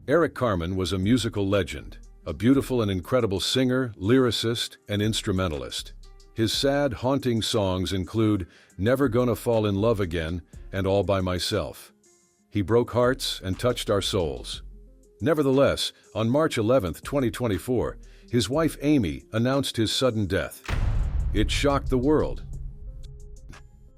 Eric Carmen was a musical legend, a beautiful and incredible singer, lyricist, and instrumentalist. His sad, haunting songs include Never Gonna Fall in Love Again and All by Myself. He broke hearts and touched our souls. Nevertheless, on March 11, 2024, his wife Amy announced his sudden death. It shocked the world.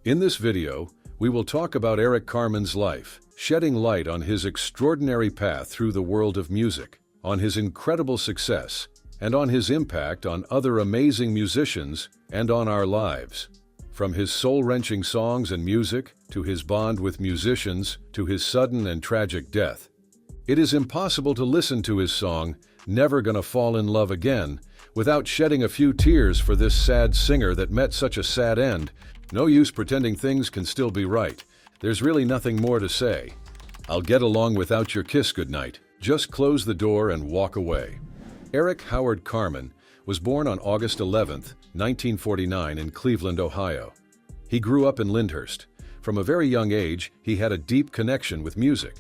In this video, we will talk about Eric Carmen's life, shedding light on his extraordinary path through the world of music, on his incredible success, and on his impact on other amazing musicians and on our lives. From his soul-wrenching songs and music, to his bond with musicians, to his sudden and tragic death. It is impossible to listen to his song, Never Gonna Fall in Love Again, without shedding a few tears for this sad singer that met such a sad end. No use pretending things can still be right. There's really nothing more to say. I'll get along without your kiss goodnight. Just close the door and walk away. Eric Howard Carmen was born on August 11, 1949 in Cleveland, Ohio. He grew up in Lyndhurst. From a very young age, he had a deep connection with music.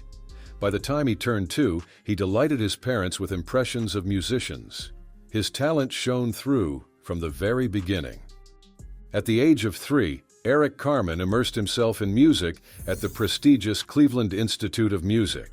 By the time he turned 2, he delighted his parents with impressions of musicians. His talent shone through from the very beginning. At the age of 3, Eric Carmen immersed himself in music at the prestigious Cleveland Institute of Music.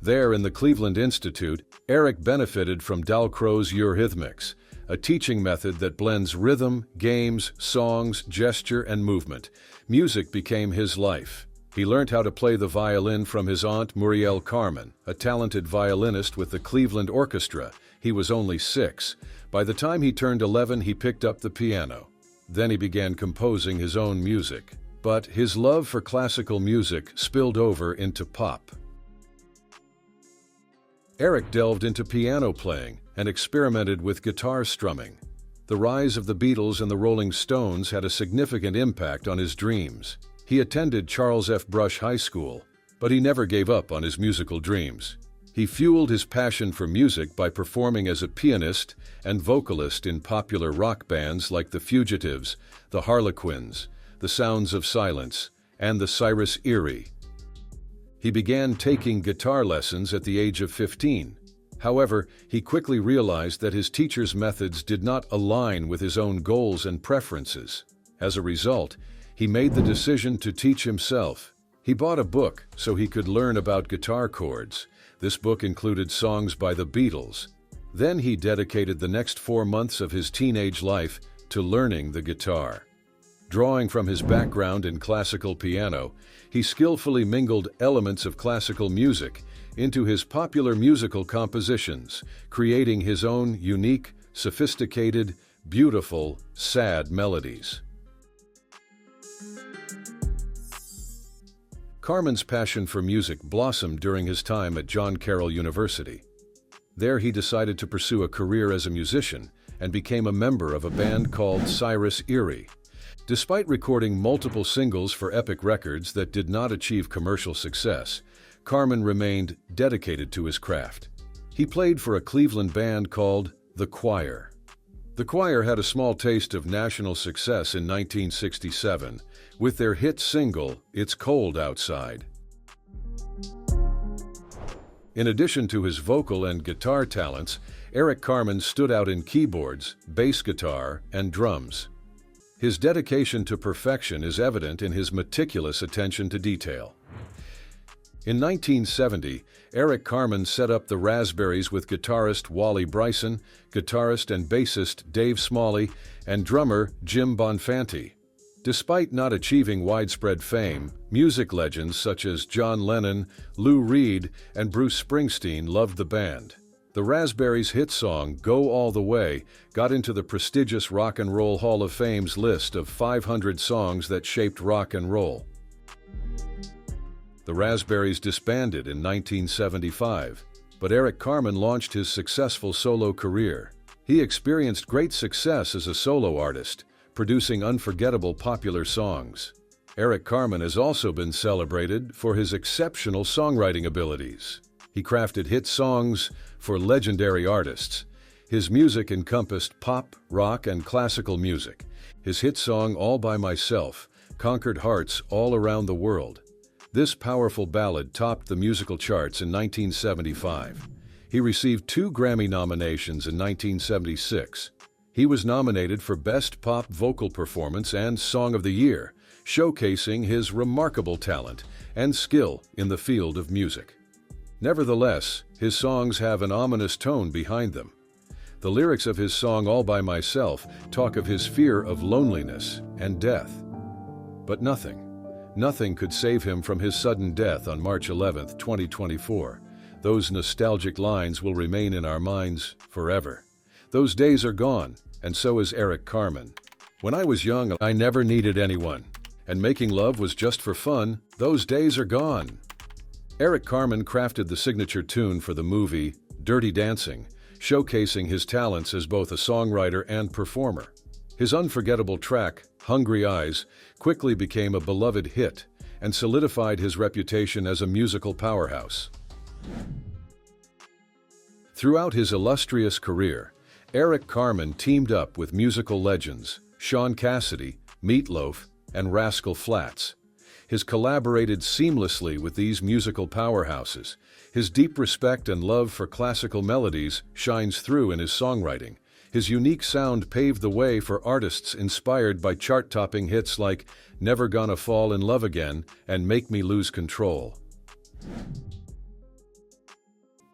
There in the Cleveland Institute, Eric benefited from Dalcroze's Eurythmics, a teaching method that blends rhythm, games, songs, gesture, and movement. Music became his life. He learned how to play the violin from his aunt Muriel Carmen, a talented violinist with the Cleveland Orchestra. He was only 6. By the time he turned 11, he picked up the piano. Then he began composing his own music. But his love for classical music spilled over into pop. Eric delved into piano playing and experimented with guitar strumming. The rise of the Beatles and the Rolling Stones had a significant impact on his dreams. He attended Charles F. Brush High School, but he never gave up on his musical dreams. He fueled his passion for music by performing as a pianist and vocalist in popular rock bands like the Fugitives, the Harlequins, the Sounds of Silence, and the Cyrus Erie. He began taking guitar lessons at the age of 15. However, he quickly realized that his teacher's methods did not align with his own goals and preferences. As a result, he made the decision to teach himself. He bought a book so he could learn about guitar chords. This book included songs by the Beatles. Then he dedicated the next 4 months of his teenage life to learning the guitar. Drawing from his background in classical piano, he skillfully mingled elements of classical music into his popular musical compositions, creating his own unique, sophisticated, beautiful, sad melodies. Carmen's passion for music blossomed during his time at John Carroll University. There he decided to pursue a career as a musician and became a member of a band called Cyrus Erie. Despite recording multiple singles for Epic Records that did not achieve commercial success, Carmen remained dedicated to his craft. He played for a Cleveland band called The Choir. The Choir had a small taste of national success in 1967 with their hit single, It's Cold Outside. In addition to his vocal and guitar talents, Eric Carmen stood out in keyboards, bass guitar, and drums. His dedication to perfection is evident in his meticulous attention to detail. In 1970, Eric Carmen set up the Raspberries with guitarist Wally Bryson, guitarist and bassist Dave Smalley, and drummer Jim Bonfanti. Despite not achieving widespread fame, music legends such as John Lennon, Lou Reed, and Bruce Springsteen loved the band. The Raspberries' hit song, Go All the Way, got into the prestigious Rock and Roll Hall of Fame's list of 500 songs that shaped rock and roll. The Raspberries disbanded in 1975, but Eric Carmen launched his successful solo career. He experienced great success as a solo artist, producing unforgettable popular songs. Eric Carmen has also been celebrated for his exceptional songwriting abilities. He crafted hit songs for legendary artists. His music encompassed pop, rock, and classical music. His hit song, All by Myself, conquered hearts all around the world. This powerful ballad topped the musical charts in 1975. He received 2 Grammy nominations in 1976. He was nominated for Best Pop Vocal Performance and Song of the Year, showcasing his remarkable talent and skill in the field of music. Nevertheless, his songs have an ominous tone behind them. The lyrics of his song All By Myself talk of his fear of loneliness and death. But nothing could save him from his sudden death on March 11, 2024. Those nostalgic lines will remain in our minds forever. Those days are gone, and so is Eric Carmen. When I was young, I never needed anyone, and making love was just for fun. Those days are gone. Eric Carmen crafted the signature tune for the movie Dirty Dancing, showcasing his talents as both a songwriter and performer. His unforgettable track, Hungry Eyes, quickly became a beloved hit and solidified his reputation as a musical powerhouse. Throughout his illustrious career, Eric Carmen teamed up with musical legends Sean Cassidy, Meat Loaf, and Rascal Flatts. He collaborated seamlessly with these musical powerhouses. His deep respect and love for classical melodies shines through in his songwriting. His unique sound paved the way for artists inspired by chart-topping hits like Never Gonna Fall in Love Again and Make Me Lose Control.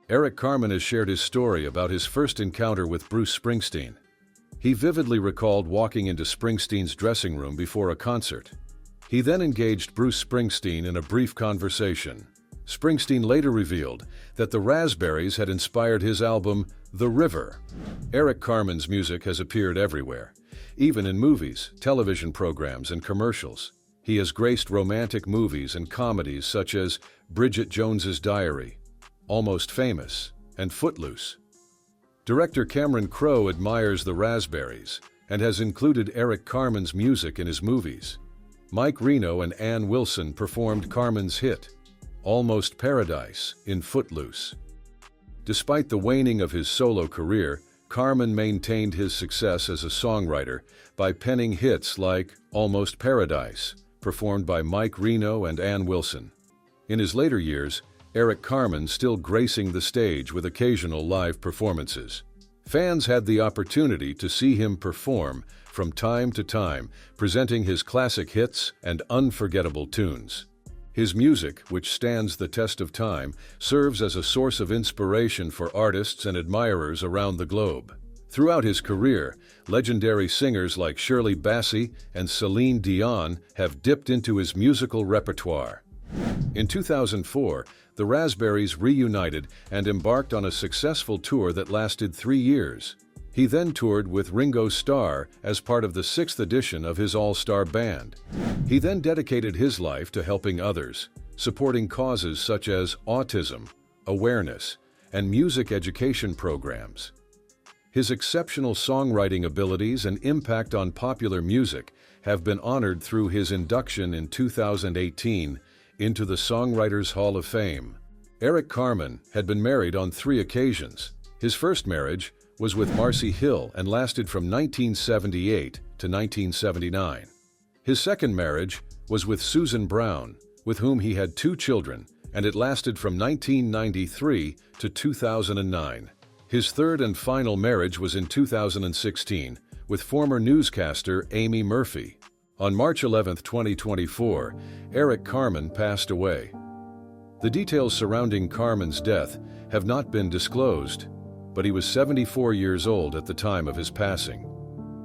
Eric Carmen has shared his story about his first encounter with Bruce Springsteen. He vividly recalled walking into Springsteen's dressing room before a concert. He then engaged Bruce Springsteen in a brief conversation. Springsteen later revealed that the Raspberries had inspired his album, The River. Eric Carmen's music has appeared everywhere, even in movies, television programs, and commercials. He has graced romantic movies and comedies such as Bridget Jones's Diary, Almost Famous, and Footloose. Director Cameron Crowe admires the Raspberries and has included Eric Carmen's music in his movies. Mike Reno and Ann Wilson performed Carmen's hit, Almost Paradise, in Footloose. Despite the waning of his solo career, Carmen maintained his success as a songwriter by penning hits like Almost Paradise, performed by Mike Reno and Ann Wilson. In his later years, Eric Carmen still gracing the stage with occasional live performances. Fans had the opportunity to see him perform from time to time, presenting his classic hits and unforgettable tunes. His music, which stands the test of time, serves as a source of inspiration for artists and admirers around the globe. Throughout his career, legendary singers like Shirley Bassey and Celine Dion have dipped into his musical repertoire. In 2004, the Raspberries reunited and embarked on a successful tour that lasted 3 years. He then toured with Ringo Starr as part of the 6th edition of his all-star band. He then dedicated his life to helping others, supporting causes such as autism, awareness, and music education programs. His exceptional songwriting abilities and impact on popular music have been honored through his induction in 2018 into the Songwriters Hall of Fame. Eric Carmen had been married on 3 occasions. His first marriage was with Marcy Hill and lasted from 1978 to 1979. His second marriage was with Susan Brown, with whom he had 2 children, and it lasted from 1993 to 2009. His third and final marriage was in 2016 with former newscaster Amy Murphy. On March 11, 2024, Eric Carmen passed away. The details surrounding Carmen's death have not been disclosed, but he was 74 years old at the time of his passing.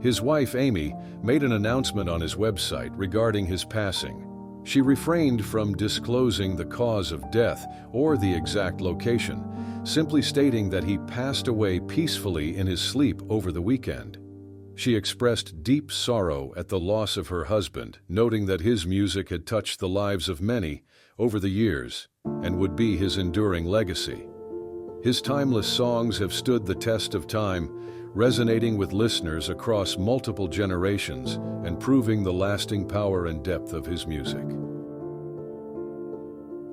His wife, Amy, made an announcement on his website regarding his passing. She refrained from disclosing the cause of death or the exact location, simply stating that he passed away peacefully in his sleep over the weekend. She expressed deep sorrow at the loss of her husband, noting that his music had touched the lives of many over the years and would be his enduring legacy. His timeless songs have stood the test of time, resonating with listeners across multiple generations and proving the lasting power and depth of his music.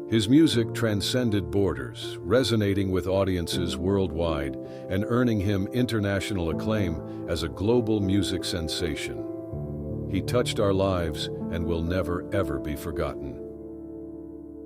His music transcended borders, resonating with audiences worldwide and earning him international acclaim as a global music sensation. He touched our lives and will never, ever be forgotten.